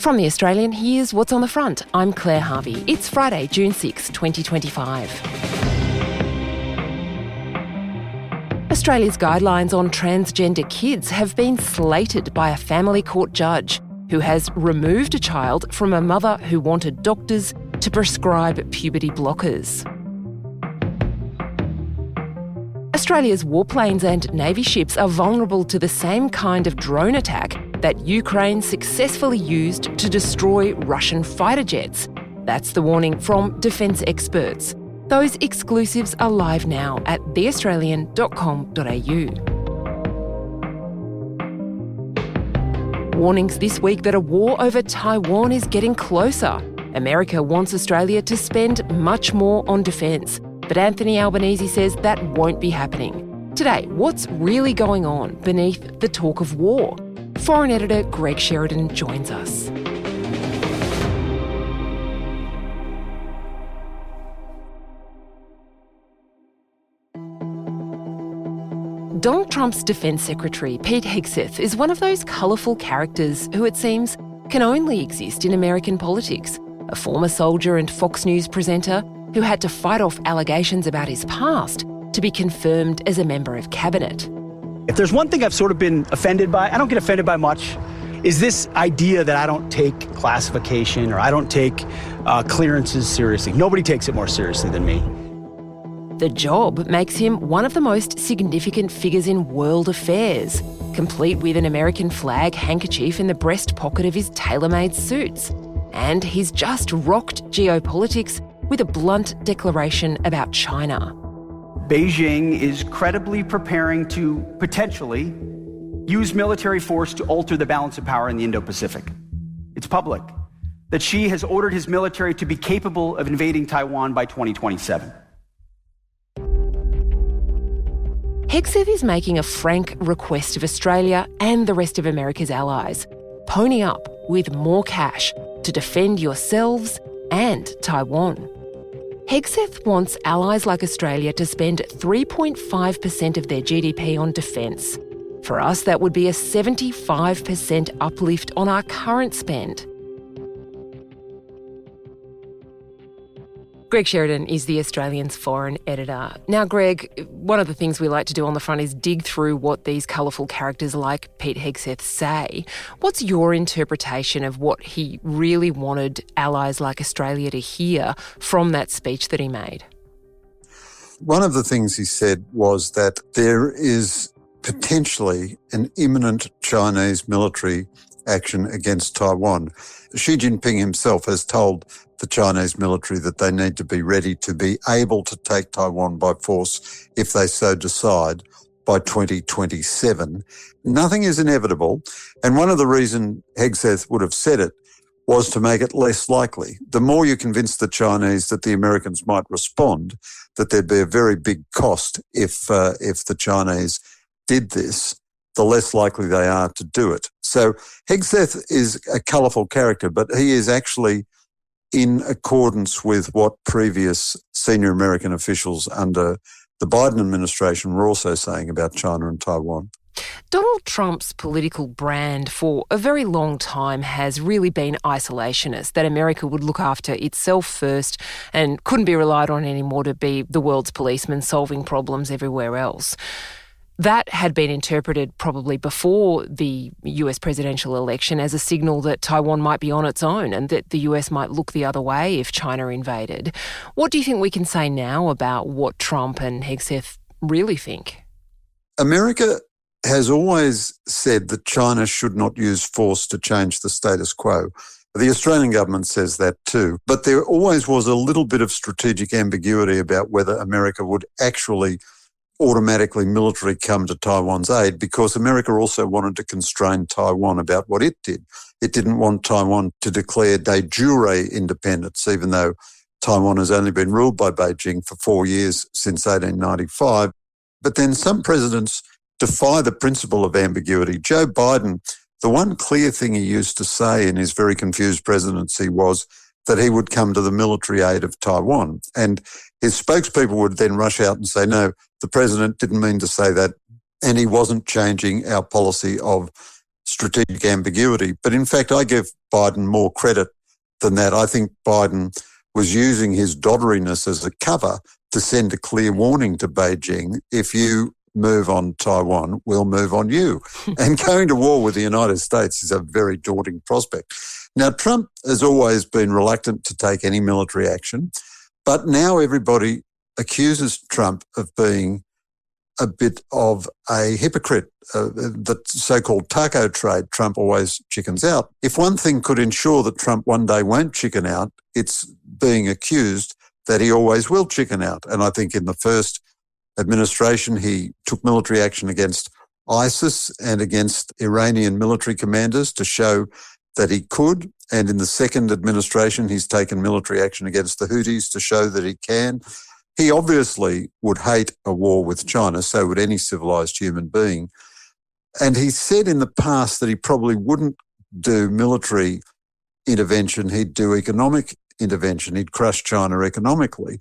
From The Australian, here's what's on the front. I'm Claire Harvey. It's Friday, June 6, 2025. Australia's guidelines on transgender kids have been slated by a family court judge who has removed a child from a mother who wanted doctors to prescribe puberty blockers. Australia's warplanes and Navy ships are vulnerable to the same kind of drone attack that Ukraine successfully used to destroy Russian fighter jets. That's the warning from defence experts. Those exclusives are live now at theaustralian.com.au. Warnings this week that a war over Taiwan is getting closer. America wants Australia to spend much more on defence, but Anthony Albanese says that won't be happening. Today, what's really going on beneath the talk of war? Foreign editor Greg Sheridan joins us. Donald Trump's Defence Secretary, Pete Hegseth, is one of those colourful characters who, it seems, can only exist in American politics. A former soldier and Fox News presenter who had to fight off allegations about his past to be confirmed as a member of cabinet. If there's one thing I've sort of been offended by, I don't get offended by much, is this idea that I don't take classification or I don't take clearances seriously. Nobody takes it more seriously than me. The job makes him one of the most significant figures in world affairs, complete with an American flag handkerchief in the breast pocket of his tailor-made suits. And he's just rocked Geopolitics with a blunt declaration about China. Beijing is credibly preparing to potentially use military force to alter the balance of power in the Indo-Pacific. It's public that Xi has ordered his military to be capable of invading Taiwan by 2027. Hegseth is making a frank request of Australia and the rest of America's allies. Pony up with more cash to defend yourselves and Taiwan. Hegseth wants allies like Australia to spend 3.5% of their GDP on defence. For us, that would be a 75% uplift on our current spend. Greg Sheridan is The Australian's foreign editor. Now, Greg, one of the things we like to do on the front is dig through what these colourful characters like Pete Hegseth say. What's your interpretation of what he really wanted allies like Australia to hear from that speech that he made? One of the things he said was that there is potentially an imminent Chinese military action against Taiwan. Xi Jinping himself has told the Chinese military that they need to be ready to be able to take Taiwan by force if they so decide by 2027. Nothing is inevitable. And one of the reasons Hegseth would have said it was to make it less likely. The more you convince the Chinese that the Americans might respond, that there'd be a very big cost if the Chinese did this, the less likely they are to do it. So Hegseth is a colourful character, but he is actually in accordance with what previous senior American officials under the Biden administration were also saying about China and Taiwan. Donald Trump's political brand for a very long time has really been isolationist, that America would look after itself first and couldn't be relied on anymore to be the world's policeman solving problems everywhere else. That had been interpreted probably before the US presidential election as a signal that Taiwan might be on its own and that the US might look the other way if China invaded. What do you think we can say now about what Trump and Hegseth really think? America has always said that China should not use force to change the status quo. The Australian government says that too. But there always was a little bit of strategic ambiguity about whether America would actually automatically militarily come to Taiwan's aid, because America also wanted to constrain Taiwan about what it did. It didn't want Taiwan to declare de jure independence, even though Taiwan has only been ruled by Beijing for 4 years since 1895. But then some presidents defy the principle of ambiguity. Joe Biden, the one clear thing he used to say in his very confused presidency was that he would come to the military aid of Taiwan. And his spokespeople would then rush out and say, no, the president didn't mean to say that, and he wasn't changing our policy of strategic ambiguity. But in fact, I give Biden more credit than that. I think Biden was using his dodderiness as a cover to send a clear warning to Beijing: if you move on Taiwan, we'll move on you. And going to war with the United States is a very daunting prospect. Now, Trump has always been reluctant to take any military action, but now everybody accuses Trump of being a bit of a hypocrite. The so-called taco trade, Trump always chickens out. If one thing could ensure that Trump one day won't chicken out, it's being accused that he always will chicken out. And I think in the first administration, he took military action against ISIS and against Iranian military commanders to show that he could. And in the second administration, he's taken military action against the Houthis to show that he can. He obviously would hate a war with China, so would any civilized human being. And he said in the past that he probably wouldn't do military intervention, he'd do economic intervention, he'd crush China economically.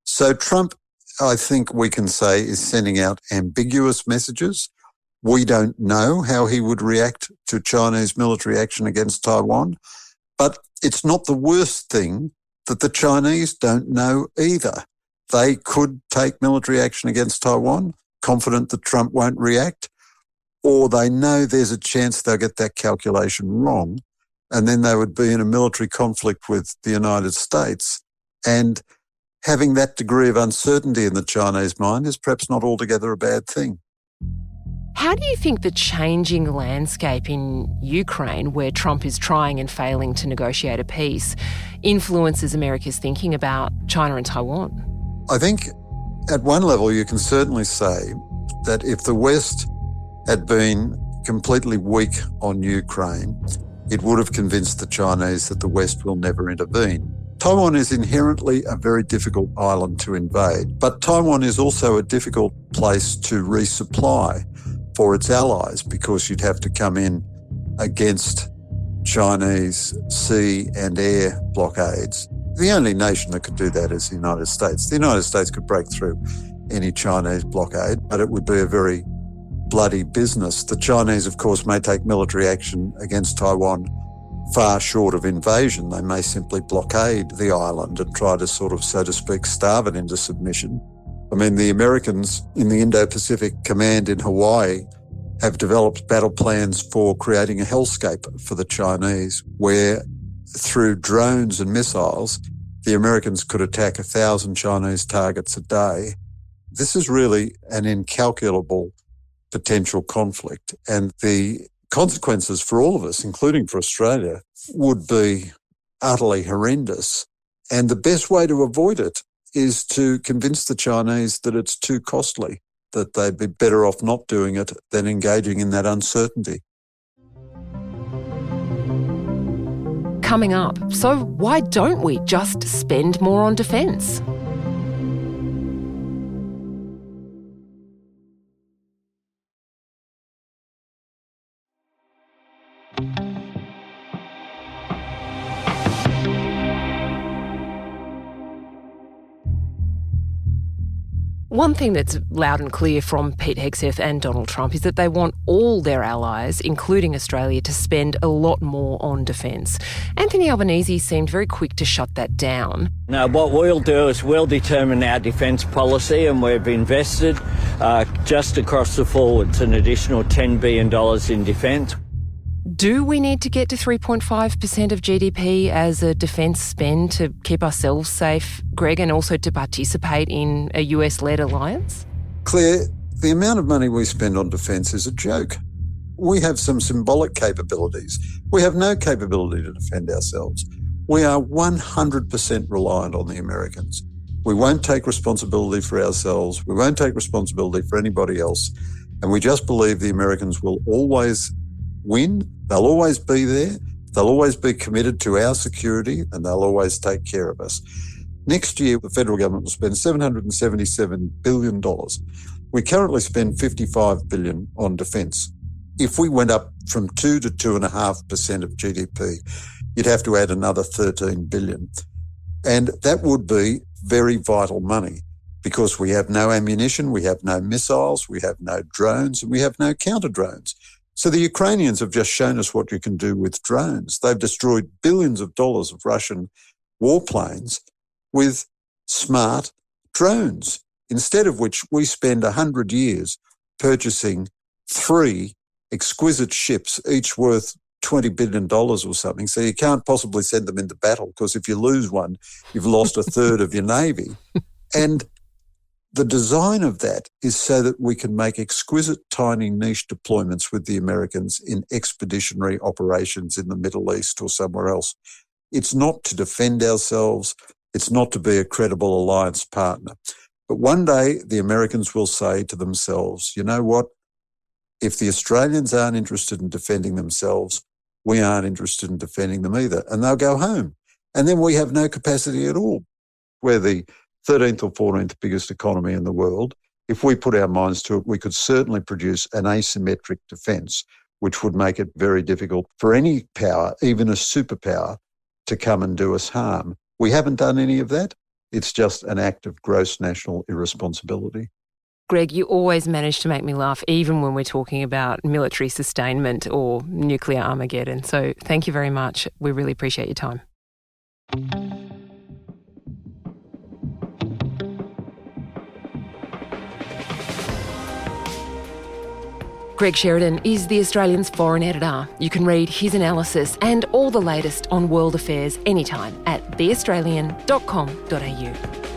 So Trump, I think we can say, is sending out ambiguous messages. We don't know how he would react to Chinese military action against Taiwan, but it's not the worst thing that the Chinese don't know either. They could take military action against Taiwan, confident that Trump won't react, or they know there's a chance they'll get that calculation wrong, and then they would be in a military conflict with the United States. And having that degree of uncertainty in the Chinese mind is perhaps not altogether a bad thing. How do you think the changing landscape in Ukraine, where Trump is trying and failing to negotiate a peace, influences America's thinking about China and Taiwan? I think at one level you can certainly say that if the West had been completely weak on Ukraine, it would have convinced the Chinese that the West will never intervene. Taiwan is inherently a very difficult island to invade, but Taiwan is also a difficult place to resupply for its allies because you'd have to come in against Chinese sea and air blockades. The only nation that could do that is the United States. The United States could break through any Chinese blockade, but it would be a very bloody business. The Chinese, of course, may take military action against Taiwan far short of invasion. They may simply blockade the island and try to sort of, so to speak, starve it into submission. I mean, the Americans in the Indo-Pacific Command in Hawaii have developed battle plans for creating a hellscape for the Chinese, where through drones and missiles, the Americans could attack 1,000 Chinese targets a day. This is really an incalculable potential conflict, and the consequences for all of us, including for Australia, would be utterly horrendous. And the best way to avoid it is to convince the Chinese that it's too costly, that they'd be better off not doing it than engaging in that uncertainty. Coming up, so why don't we just spend more on defence? One thing that's loud and clear from Pete Hegseth and Donald Trump is that they want all their allies, including Australia, to spend a lot more on defence. Anthony Albanese seemed very quick to shut that down. Now, what we'll do is we'll determine our defence policy, and we've invested just across the forwards an additional $10 billion in defence. Do we need to get to 3.5% of GDP as a defence spend to keep ourselves safe, Greg, and also to participate in a US-led alliance? Claire, the amount of money we spend on defence is a joke. We have some symbolic capabilities. We have no capability to defend ourselves. We are 100% reliant on the Americans. We won't take responsibility for ourselves. We won't take responsibility for anybody else. And we just believe the Americans will always win. They'll always be there. They'll always be committed to our security, and they'll always take care of us. Next year, the federal government will spend $777 billion. We currently spend $55 billion on defence. If we went up from 2 to 2.5% of GDP, you'd have to add another $13 billion. And that would be very vital money because we have no ammunition, we have no missiles, we have no drones, and we have no counter-drones. So the Ukrainians have just shown us what you can do with drones. They've destroyed billions of dollars of Russian warplanes with smart drones, instead of which we spend 100 years purchasing 3 exquisite ships, each worth $20 billion or something. So you can't possibly send them into battle, because if you lose one, you've lost a third of your navy. And the design of that is so that we can make exquisite, tiny, niche deployments with the Americans in expeditionary operations in the Middle East or somewhere else. It's not to defend ourselves. It's not to be a credible alliance partner. But one day the Americans will say to themselves, you know what? If the Australians aren't interested in defending themselves, we aren't interested in defending them either. And they'll go home. And then we have no capacity at all. We're the 13th or 14th biggest economy in the world. If we put our minds to it, we could certainly produce an asymmetric defence, which would make it very difficult for any power, even a superpower, to come and do us harm. We haven't done any of that. It's just an act of gross national irresponsibility. Greg, you always manage to make me laugh, even when we're talking about military sustainment or nuclear Armageddon. So thank you very much. We really appreciate your time. Greg Sheridan is the Australian's foreign editor. You can read his analysis and all the latest on world affairs anytime at theaustralian.com.au.